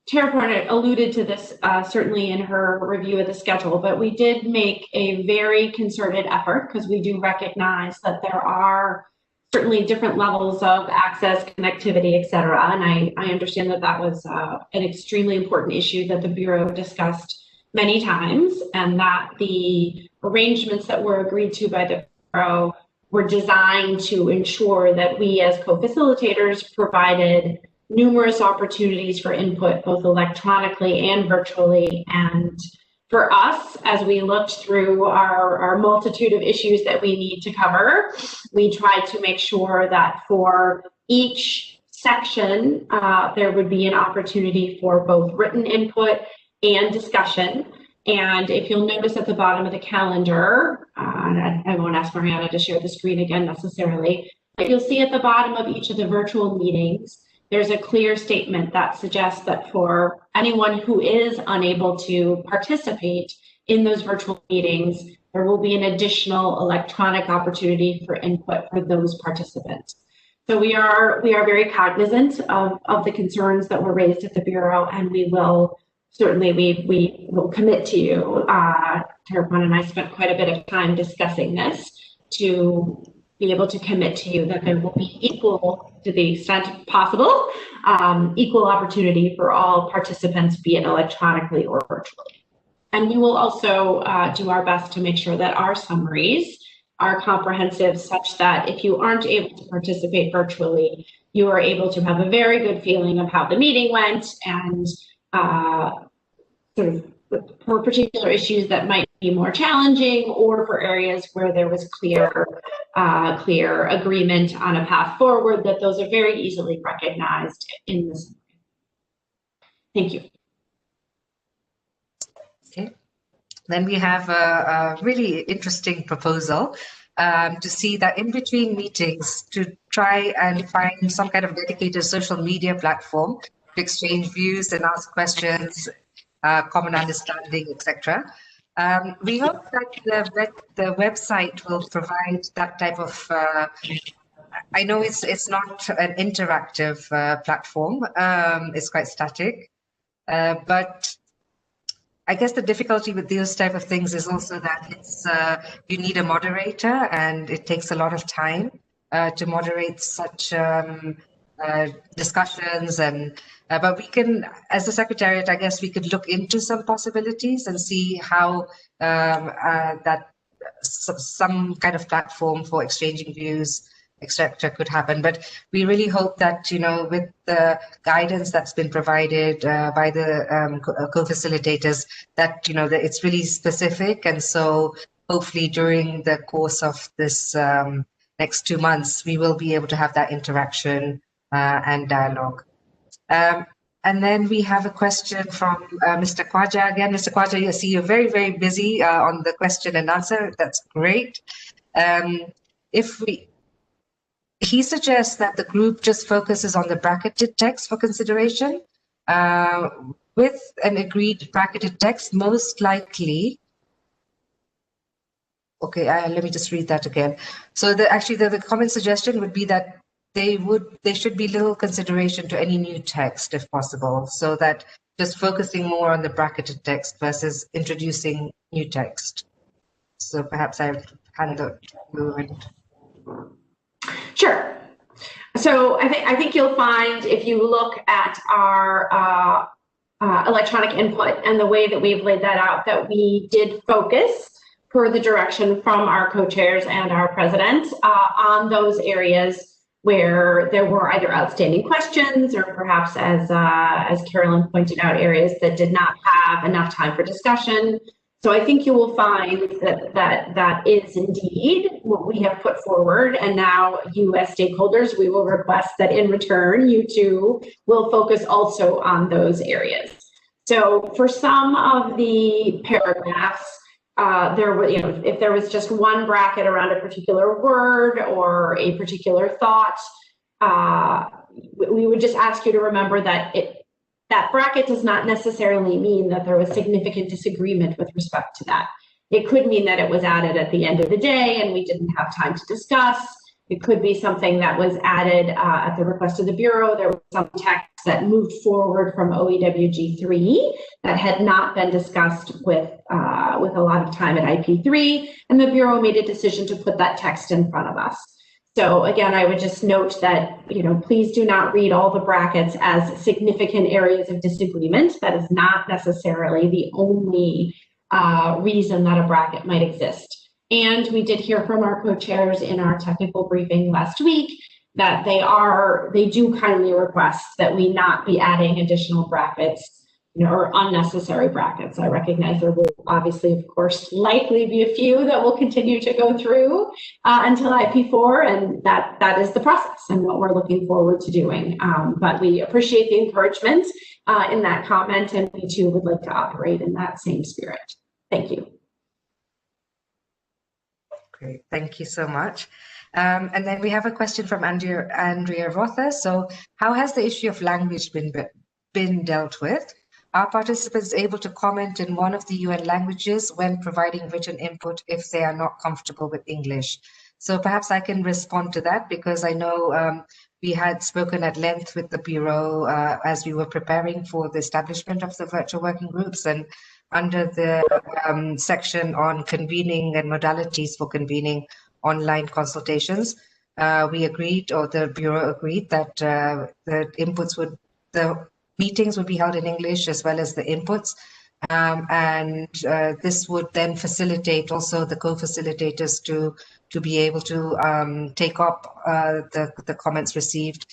Terapon alluded to this certainly in her review of the schedule, but we did make a very concerted effort because we do recognize that there are certainly different levels of access, connectivity, et cetera. And I understand that that was an extremely important issue that the Bureau discussed many times, and that the arrangements that were agreed to by the Bureau were designed to ensure that we as co-facilitators provided numerous opportunities for input, both electronically and virtually. And for us, as we looked through our multitude of issues that we need to cover, we tried to make sure that for each section, there would be an opportunity for both written input and discussion. And if you'll notice at the bottom of the calendar, I won't ask Mariana to share the screen again necessarily, but you'll see at the bottom of each of the virtual meetings, there's a clear statement that suggests that for anyone who is unable to participate in those virtual meetings, there will be an additional electronic opportunity for input for those participants. So we are very cognizant of the concerns that were raised at the Bureau, and we will certainly, we will commit to you. Terapon and I spent quite a bit of time discussing this to be able to commit to you that there will be equal, to the extent possible, equal opportunity for all participants, be it electronically or virtually. And we will also do our best to make sure that our summaries are comprehensive, such that if you aren't able to participate virtually, you are able to have a very good feeling of how the meeting went, and sort of for particular issues that might be more challenging, or for areas where there was clear agreement on a path forward, that those are very easily recognized in this. Thank you. Okay. Then we have a really interesting proposal to see that in between meetings, to try and find some kind of dedicated social media platform to exchange views and ask questions, common understanding, etc. We hope that the website will provide that type of. I know it's not an interactive platform; it's quite static, but I guess the difficulty with those type of things is also that it's you need a moderator, and it takes a lot of time to moderate such discussions. And but we can, as the Secretariat, I guess we could look into some possibilities and see how that some kind of platform for exchanging views, etc., could happen. But we really hope that, you know, with the guidance that's been provided by the co-facilitators, that, you know, that it's really specific. And so hopefully during the course of this next 2 months, we will be able to have that interaction and dialogue. And then we have a question from Mr. Khwaja again. Mr. Khwaja, I see you're very, very busy on the question and answer. That's great. He suggests that the group just focuses on the bracketed text for consideration. With an agreed bracketed text, most likely. Okay, let me just read that again. So the common suggestion would be that there should be little consideration to any new text if possible, so that just focusing more on the bracketed text versus introducing new text. So perhaps I'll hand it to you. Sure. So I think you'll find, if you look at our electronic input and the way that we've laid that out, that we did focus, per the direction from our co-chairs and our president, on those areas where there were either outstanding questions or perhaps, as Carolyn pointed out, areas that did not have enough time for discussion. So I think you will find that is indeed what we have put forward. And now you as stakeholders, we will request that in return, you too will focus also on those areas. So for some of the paragraphs, there were, you know, if there was just one bracket around a particular word or a particular thought, we would just ask you to remember that that bracket does not necessarily mean that there was significant disagreement with respect to that. It could mean that it was added at the end of the day and we didn't have time to discuss. It could be something that was added at the request of the Bureau. There was some text that moved forward from OEWG 3 that had not been discussed with a lot of time at IP3, and the Bureau made a decision to put that text in front of us. So again, I would just note that, you know, please do not read all the brackets as significant areas of disagreement. That is not necessarily the only reason that a bracket might exist. And we did hear from our co-chairs in our technical briefing last week that they do kindly request that we not be adding additional brackets, you know, or unnecessary brackets. I recognize there will obviously, of course, likely be a few that will continue to go through until IP4, and that is the process and what we're looking forward to doing. But we appreciate the encouragement in that comment, and we too would like to operate in that same spirit. Thank you. Great, thank you so much. And then we have a question from Andrea Rother. So how has the issue of language been dealt with? Are participants able to comment in one of the UN languages when providing written input if they are not comfortable with English? So perhaps I can respond to that, because I know we had spoken at length with the Bureau as we were preparing for the establishment of the virtual working groups, and under the section on convening and modalities for convening online consultations, we agreed, or the Bureau agreed, that the meetings would be held in English as well as the inputs. And this would then facilitate also the co-facilitators to be able to take up the comments received.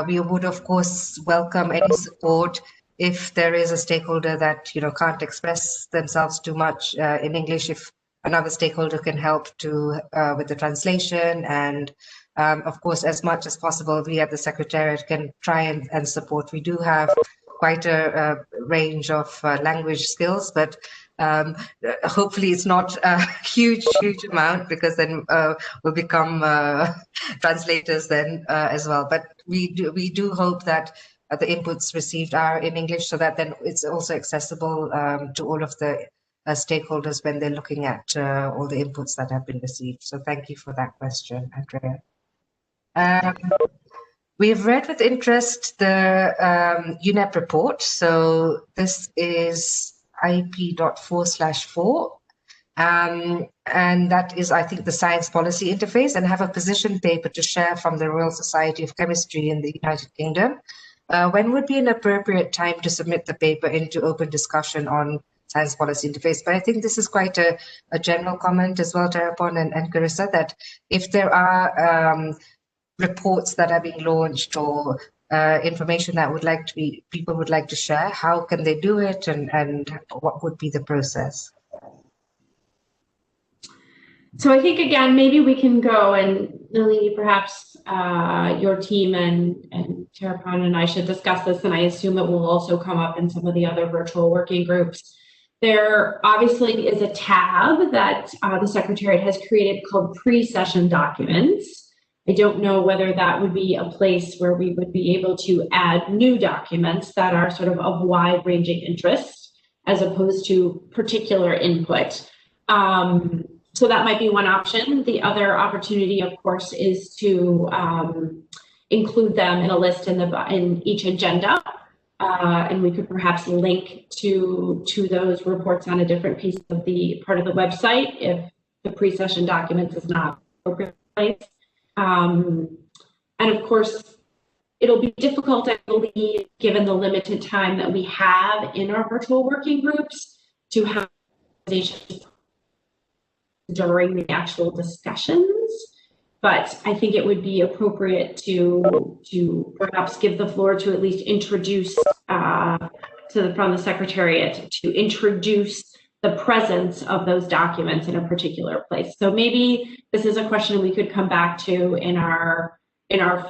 We would, of course, welcome any support if there is a stakeholder that, you know, can't express themselves too much in English, if another stakeholder can help with the translation. And of course, as much as possible, we at the Secretariat can try and support. We do have quite a range of language skills, but Hopefully it's not a huge amount, because then we'll become translators then as well. But we do hope that the inputs received are in English, so that then it's also accessible to all of the stakeholders when they're looking at all the inputs that have been received. So thank you for that question, Andrea. We've read with interest the UNEP report. So this is IP.4/4. And that is, I think, the science policy interface, and have a position paper to share from the Royal Society of Chemistry in the United Kingdom. When would be an appropriate time to submit the paper into open discussion on science policy interface? But I think this is quite a general comment as well, Terapon and Carissa, that if there are reports that are being launched or information that people would like to share, how can they do it, and what would be the process? So I think, again, maybe we can go, and Nalini, perhaps your team and Terapon and I should discuss this, and I assume it will also come up in some of the other virtual working groups. There obviously is a tab that the Secretariat has created called pre-session documents. I don't know whether that would be a place where we would be able to add new documents that are sort of wide-ranging interest, as opposed to particular input. So that might be one option. The other opportunity, of course, is to include them in a list in each agenda, and we could perhaps link to those reports on a different piece of the part of the website if the pre-session documents is not appropriate place. And of course, it'll be difficult, I believe, given the limited time that we have in our virtual working groups, to have conversations during the actual discussions, but I think it would be appropriate to perhaps give the floor to at least introduce from the Secretariat to introduce the presence of those documents in a particular place. So maybe this is a question we could come back to in our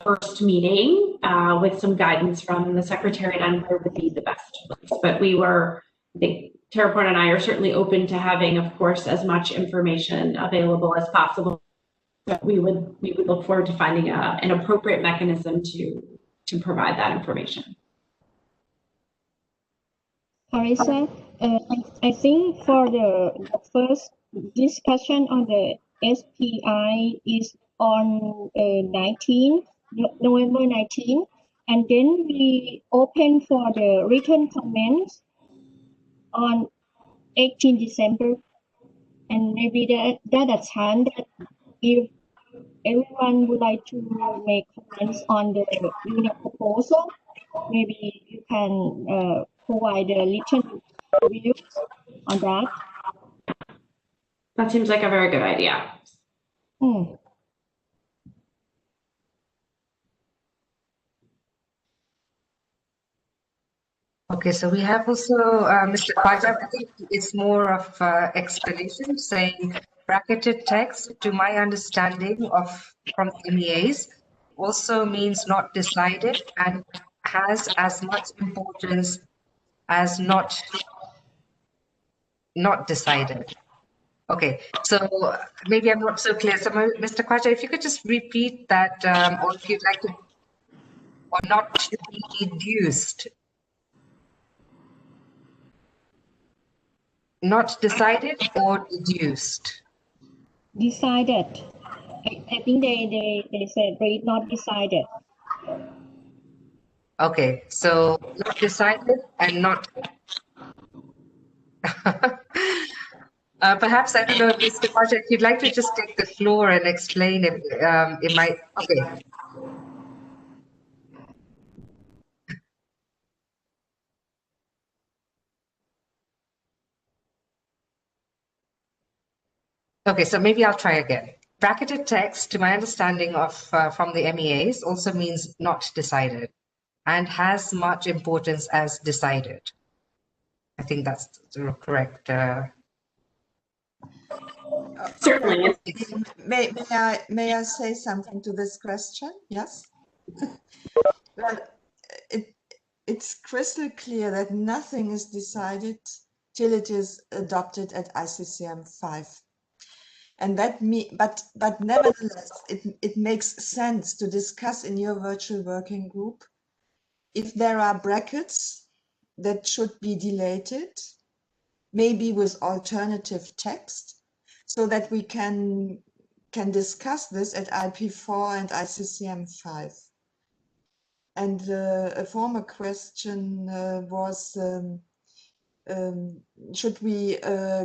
first meeting with some guidance from the Secretariat on where would be the best place. But I think Terapon and I are certainly open to having, of course, as much information available as possible. But we would look forward to finding an appropriate mechanism to provide that information. Carissa, I think for the first discussion on the SPI is on November 19, and then we open for the written comments on 18 December, and maybe that a time that if everyone would like to make comments on the unit proposal, maybe you can provide a written reviews on that. That seems like a very good idea. Okay, so we have also Mr. Khwaja. I think it's more of explanation, saying bracketed text, to my understanding from MEAs, also means not decided and has as much importance as not decided. Okay, so maybe I'm not so clear. So Mr. Khwaja, if you could just repeat that, or if you'd like to, or not to be deduced. Not decided or deduced? Decided. I think they said read not decided. Okay, so not decided and not. Perhaps, I don't know, Mr. Khwaja, if you'd like to just take the floor and explain it might. Okay. Okay, so maybe I'll try again. Bracketed text, to my understanding from the MEAs, also means not decided and has much importance as decided. I think that's the correct. Certainly. May I say something to this question? Yes. Well, it's crystal clear that nothing is decided till it is adopted at ICCM 5. And but nevertheless, it makes sense to discuss in your virtual working group if there are brackets that should be deleted, maybe with alternative text, so that we can discuss this at IP4 and ICCM 5. And a former question was, should we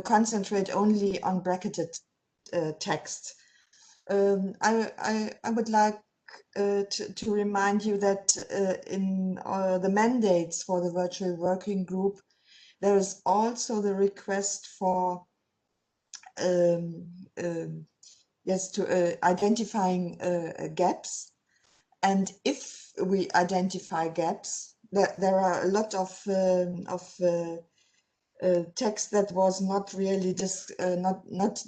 concentrate only on bracketed text? I would like to remind you that in the mandates for the virtual working group, there is also the request for identifying gaps. And if we identify gaps, there are a lot of text that was not really not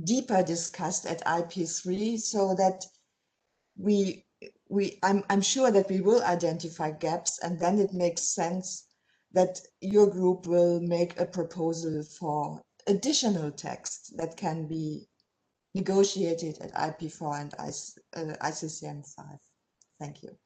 deeper discussed at IP3, so that I'm sure that we will identify gaps, and then it makes sense that your group will make a proposal for additional text that can be negotiated at IP4 and ICCM 5. Thank you.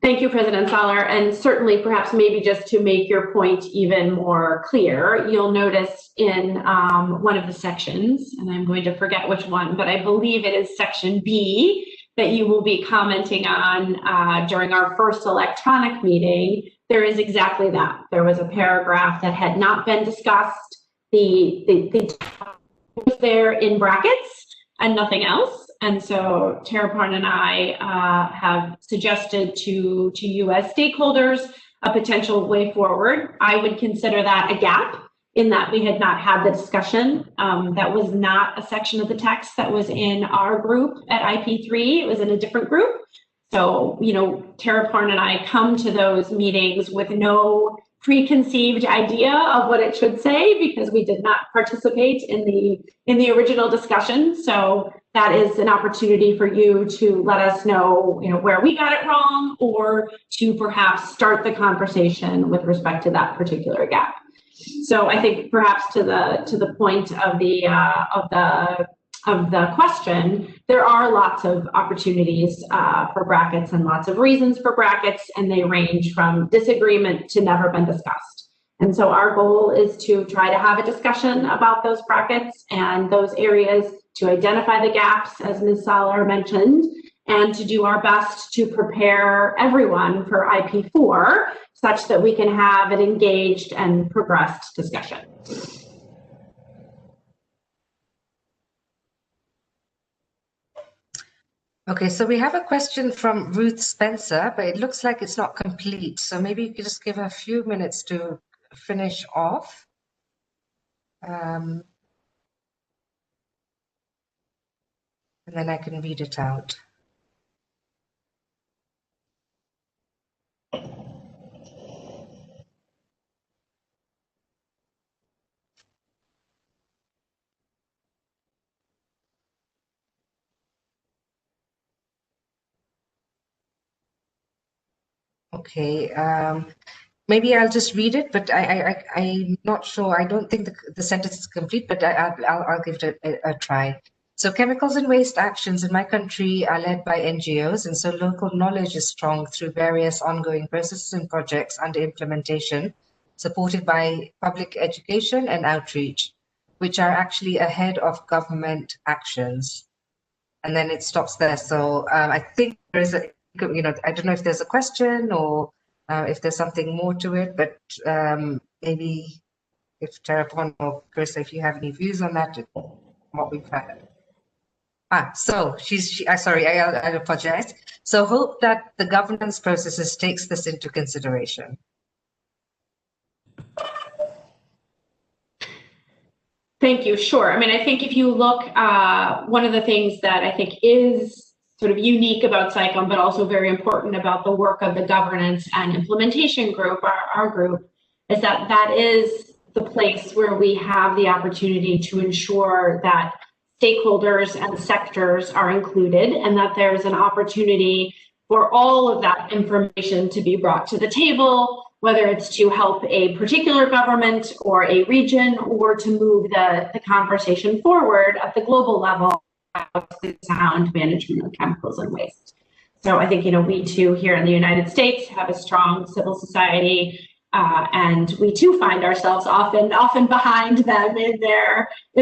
Thank you, President Saller. And certainly, perhaps maybe just to make your point even more clear, you'll notice in one of the sections, and I'm going to forget which one, but I believe it is section B, that you will be commenting on during our first electronic meeting. There is exactly that. There was a paragraph that had not been discussed. The was there in brackets and nothing else. And so Taraporn and I have suggested to you as stakeholders a potential way forward. I would consider that a gap in that we had not had the discussion. That was not a section of the text that was in our group at IP3. It was in a different group. So, you know, Taraporn and I come to those meetings with no preconceived idea of what it should say, because we did not participate in the original discussion. So that is an opportunity for you to let us know, where we got it wrong, or to perhaps start the conversation with respect to that particular gap. So I think perhaps to the point of the question, there are lots of opportunities for brackets and lots of reasons for brackets, and they range from disagreement to never been discussed. And so our goal is to try to have a discussion about those brackets and those areas, to identify the gaps, as Ms. Saller mentioned, and to do our best to prepare everyone for IP4 such that we can have an engaged and progressed discussion. Okay, so we have a question from Ruth Spencer, but it looks like it's not complete. So maybe you could just give her a few minutes to finish off. And then I can read it out. Okay, maybe I'll just read it, but I'm not sure. I don't think the sentence is complete, but I'll give it a try. So chemicals and waste actions in my country are led by NGOs, and so local knowledge is strong through various ongoing processes and projects under implementation, supported by public education and outreach, which are actually ahead of government actions. And then it stops there. So I think there is a, I don't know if there's a question or if there's something more to it, but maybe if Taraporn or Chris, if you have any views on that, what we've had. So sorry, I apologize. So hope that the governance processes takes this into consideration. Thank you. Sure. I mean, I think if you look, one of the things that I think is sort of unique about SAICM, but also very important about the work of the governance and implementation group, our group, is that that is the place where we have the opportunity to ensure that stakeholders and sectors are included, and that there's an opportunity for all of that information to be brought to the table whether it's to help a particular government or a region, or to move the conversation forward at the global level about the sound management of chemicals and waste. So I think, we too here in the United States have a strong civil society, and we too find ourselves often behind them in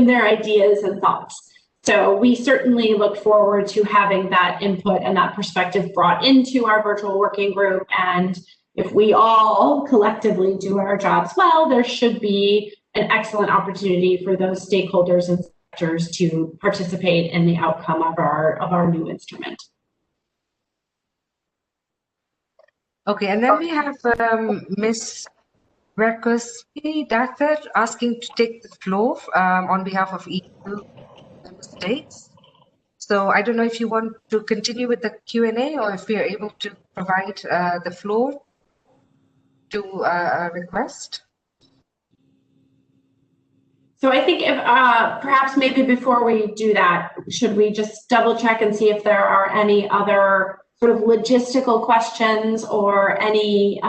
their ideas and thoughts. So we certainly look forward to having that input and that perspective brought into our virtual working group. And if we all collectively do our jobs well, there should be an excellent opportunity for those stakeholders and sectors to participate in the outcome of our new instrument. Okay, and then we have Ms. Rakoski Dathar asking to take the floor on behalf of EU member states. So I don't know if you want to continue with the Q&A or if we are able to provide the floor to a request. So I think if perhaps maybe before we do that, should we just double check and see if there are any other sort of logistical questions or any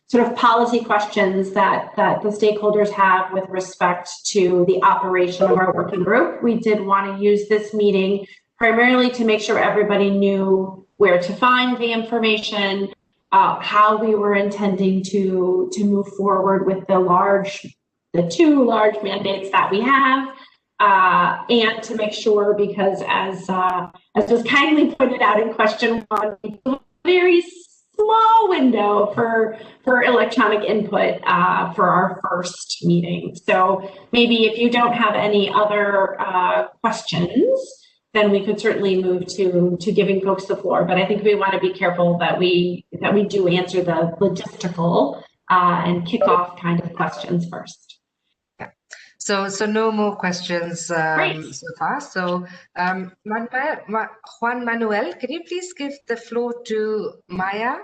sort of policy questions that the stakeholders have with respect to the operation of our working group. We did want to use this meeting primarily to make sure everybody knew where to find the information, how we were intending to move forward with the two large mandates that we have, and to make sure, because as was kindly pointed out in question one, a very small window for electronic input for our first meeting. So maybe if you don't have any other questions, then we could certainly move to giving folks the floor. But I think we want to be careful that we do answer the logistical and kickoff kind of questions first. So no more questions so far. So Juan Manuel, can you please give the floor to Maya?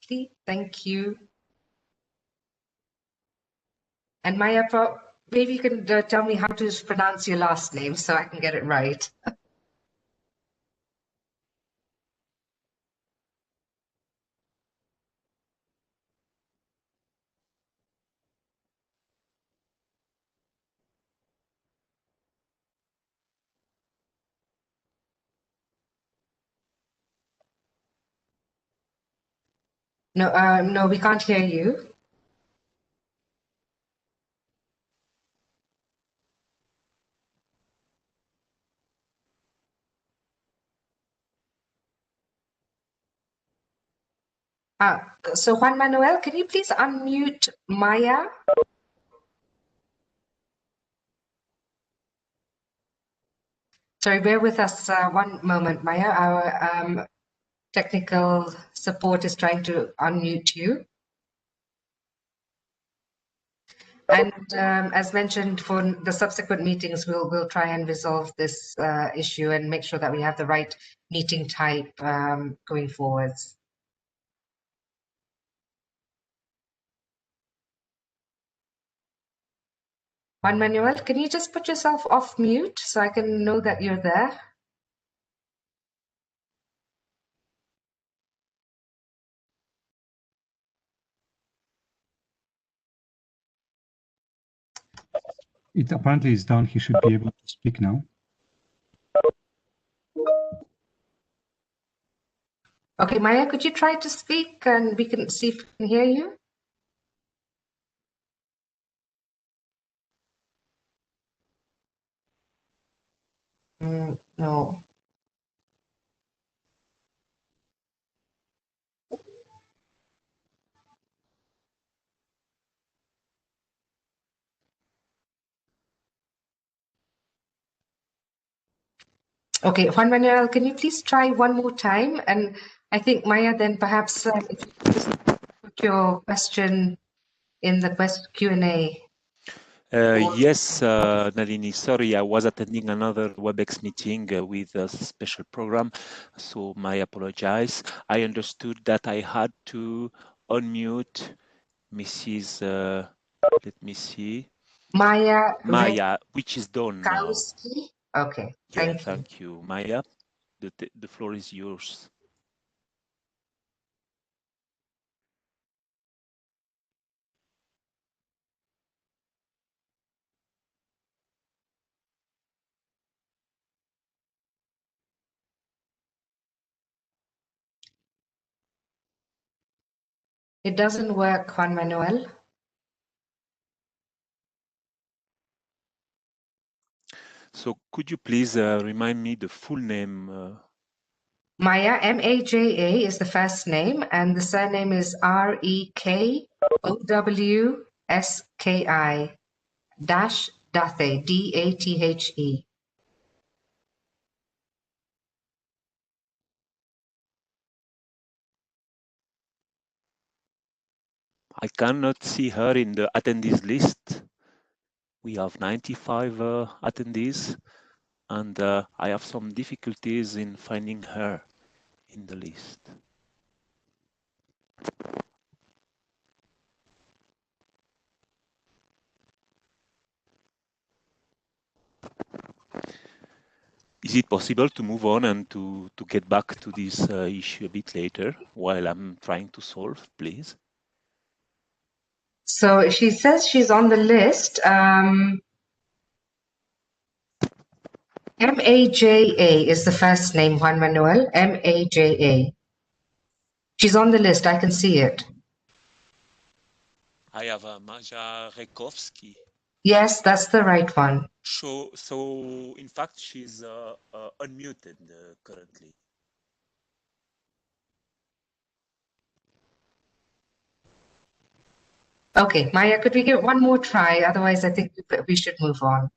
Please, thank you. And Maya, maybe you can tell me how to pronounce your last name so I can get it right. No, we can't hear you. So Juan Manuel, can you please unmute Maya? Sorry, bear with us one moment, Maya. Our technical support is trying to unmute you. And as mentioned, for the subsequent meetings, we'll try and resolve this issue and make sure that we have the right meeting type going forwards. Juan Manuel, can you just put yourself off mute so I can know that you're there? It apparently is done. He should be able to speak now. Okay, Maya, could you try to speak and we can see if we can hear you? No. Okay, Juan Manuel, can you please try one more time? And I think, Maya, then perhaps if you just put your question in the Q&A. Yes, Nalini, sorry, I was attending another WebEx meeting with a special program, so I apologize. I understood that I had to unmute Mrs. Let me see. Maya, which is done now. Okay, Yeah, thank you. Maya, the floor is yours. It doesn't work, Juan Manuel. So could you please remind me the full name? Maya, M-A-J-A is the first name, and the surname is R-E-K-O-W-S-K-I dash Dathe, D-A-T-H-E. I cannot see her in the attendees list. We have 95 attendees, and I have some difficulties in finding her in the list. Is it possible to move on and to get back to this issue a bit later while I'm trying to solve, please? So she says she's on the list. M-A-J-A is the first name, Juan Manuel, M-A-J-A. She's on the list, I can see it. I have Maja Rekovsky. Yes, that's the right one. So in fact, she's unmuted currently. Okay, Maya, could we get one more try? Otherwise, I think we should move on.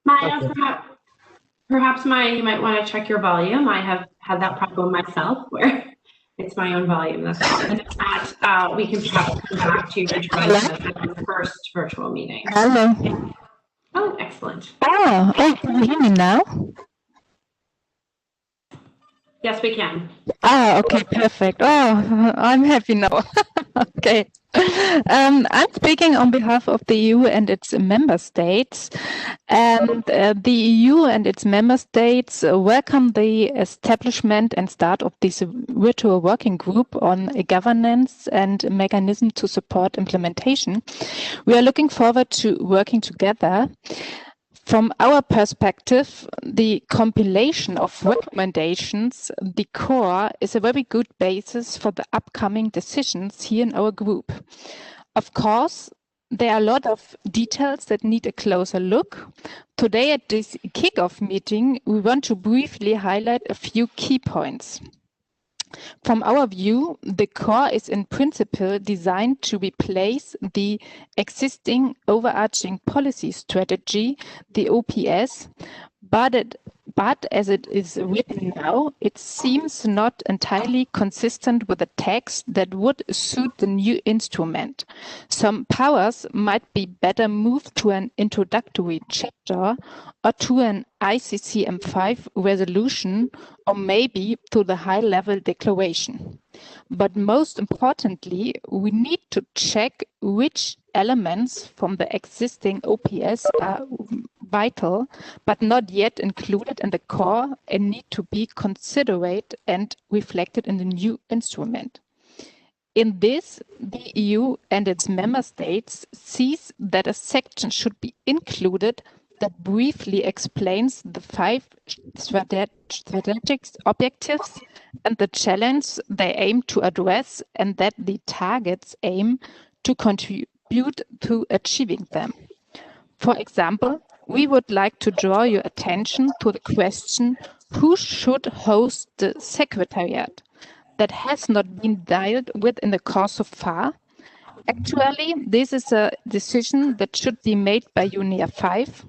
Maya, Okay. perhaps Maya, you might want to check your volume. I have had that problem myself where it's my own volume. That's all. We can perhaps come back to your try the first virtual meeting. Hello. Oh, excellent. Oh, can you hear me now? Yes, we can. Oh, okay, perfect. Oh, I'm happy now. Okay. I'm speaking on behalf of the EU and its member states. And the EU and its member states welcome the establishment and start of this virtual working group on governance and mechanism to support implementation. We are looking forward to working together. From our perspective, the compilation of recommendations, the core, is a very good basis for the upcoming decisions here in our group. Of course, there are a lot of details that need a closer look. Today at this kickoff meeting, we want to briefly highlight a few key points. From our view, the core is in principle designed to replace the existing overarching policy strategy, the OPS, but as it is written now, it seems not entirely consistent with the text that would suit the new instrument. Some powers might be better moved to an introductory chapter or to an ICCM5 resolution, or maybe to the high-level declaration. But most importantly, we need to check which elements from the existing OPS are vital, but not yet included in the core and need to be considered and reflected in the new instrument. In this, the EU and its member states sees that a section should be included that briefly explains the 5 strategic objectives and the challenge they aim to address, and that the targets aim to contribute to achieving them. For example, we would like to draw your attention to the question, who should host the secretariat? That has not been dealt with in the course so far. Actually, this is a decision that should be made by UNIA 5,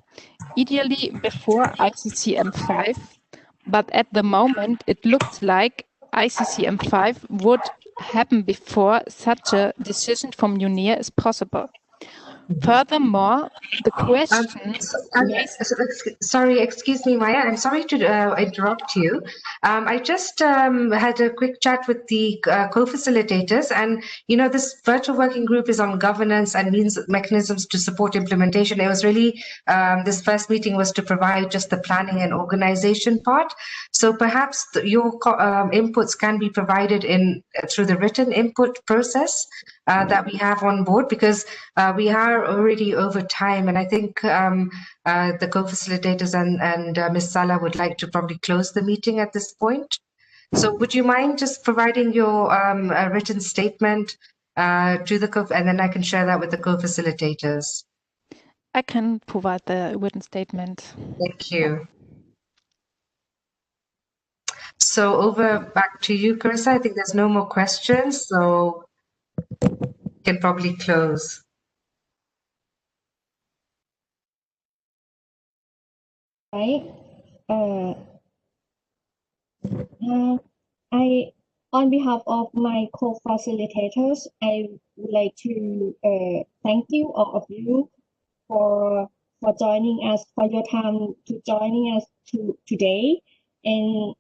ideally before ICCM 5, but at the moment it looks like ICCM 5 would happen before such a decision from UNIA is possible. Furthermore, the question Sorry, excuse me, Maya. I'm sorry to interrupt you. I just had a quick chat with the co-facilitators, and this virtual working group is on governance and mechanisms to support implementation. It was really this first meeting was to provide just the planning and organization part. So perhaps your inputs can be provided through the written input process that we have on board, because we are already over time, and I think the co-facilitators and Ms. Salah would like to probably close the meeting at this point. So would you mind just providing your written statement to the and then I can share that with the co-facilitators. I can provide the written statement. Thank you. So back to you, Carissa. I think there's no more questions, so you can probably close. Right. On behalf of my co-facilitators, I would like to thank you, all of you, for joining us, for your time to joining us today, and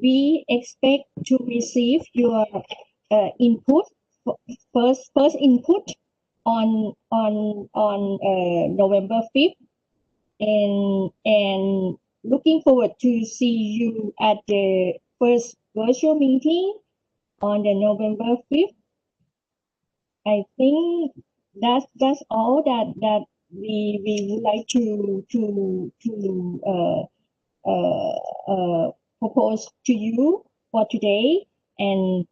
we expect to receive your input, first input on November 5th, and looking forward to see you at the first virtual meeting on the November 5th. I think that's all that we would like to propose to you for today, and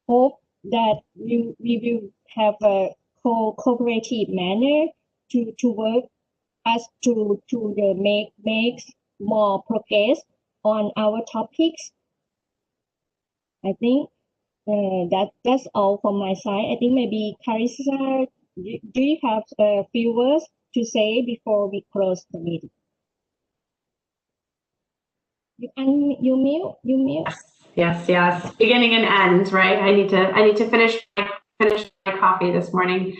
hope that we will have a cooperative manner to work us to make more progress on our topics. I think that's all from my side. I think maybe Carissa, do you have a few words to say before we close the meeting? You mute. Yes. Beginning and end, right? I need to finish my coffee this morning.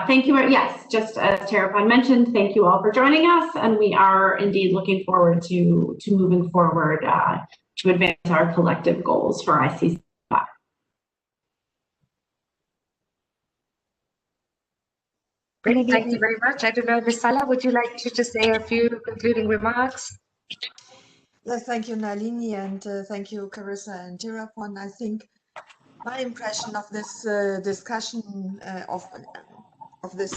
Thank you. Yes, just as Tarapan mentioned, thank you all for joining us, and we are indeed looking forward to moving forward to advance our collective goals for ICC. Great, thank you very much. I don't know, Ms. Salah, would you like to just say a few concluding remarks? Yes, thank you, Nalini, and thank you, Carissa and Tirapon. I think my impression of this discussion of this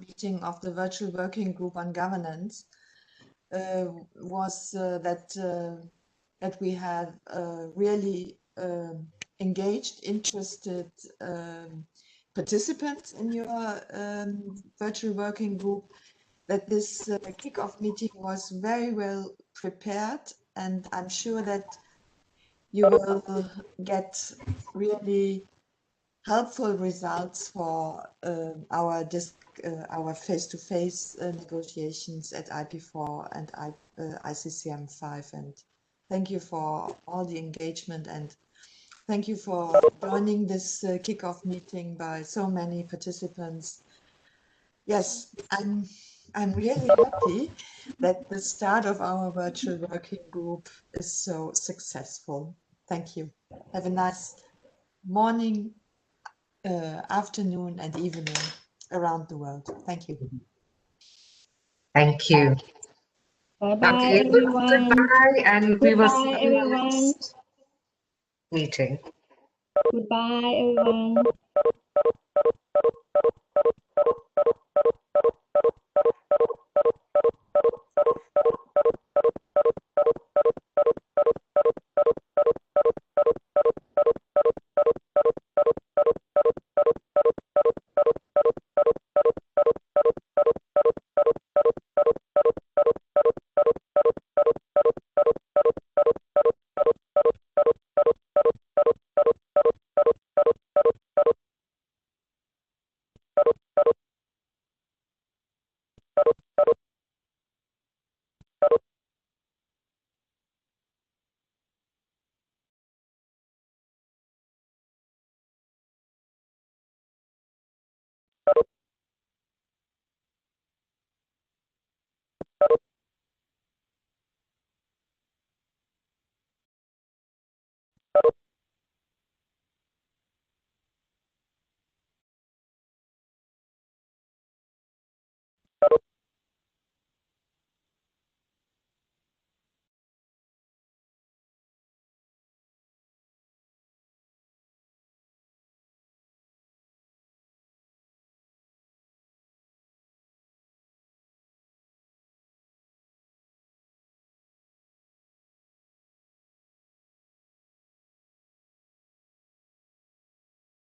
meeting of the virtual working group on governance was that we have really engaged, interested participants in your virtual working group, that this kickoff meeting was very well prepared, and I'm sure that you will get really helpful results for our face-to-face negotiations at IP4 and ICCM5. And thank you for all the engagement, and thank you for joining this kickoff meeting by so many participants. Yes, I'm really happy that the start of our virtual working group is so successful. Thank you. Have a nice morning, afternoon, and evening around the world. Thank you. Thank you. Bye-bye, everyone. Goodbye, and we will see you everyone. next meeting. Goodbye, everyone.